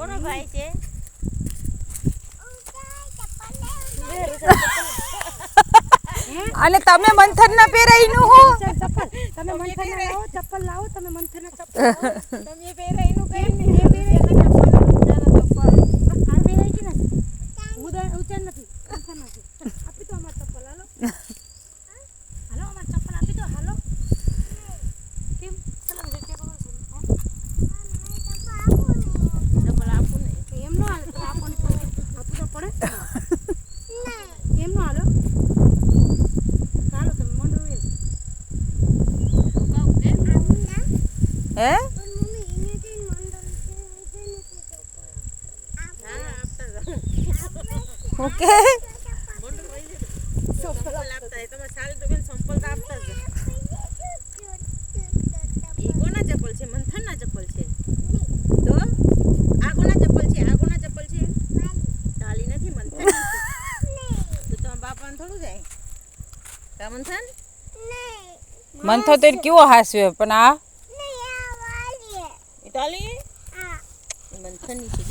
કોનો ભાઈ છે? અને તમે મંથન ના પહેરાઈનું હો તમે મંથન લાવો ચપ્પલ લાવો તમે મંથન ના ચપ્પલ તમે પહેરાઈનું કઈ એ નહીં. પહેરાઈ ચપ્પલ આ પહેરાઈ કે નથી ઉચેન નથી મંથન નથી આપી તો અમાર ચપ્પલ હાલો હાલો અમાર ચપ્પલ આપી દો હાલો કેમ ચલો જે કે બોલો ડબલ આપું ને. એમ નો હાલે તો આપણ આપવું તો પડે કેમ નો હાલો ચાલો તમે મંડો એ હે ઓકે સંપલ આપતા હોય. તમે સારી તો બેન સંપલ તો આપતા જ. ઈ કોના ચપ્પલ છે? મંથનના ચપ્પલ છે. તો આ કોના ચપ્પલ છે? આ કોના ચપ્પલ છે? ડાલી નથી, મંથન તો તમારા બાપાને થોડું જાય કા મંથન? મંથો તો કેવો હાસ્યો પણ આ ડાલી મંથનની છે.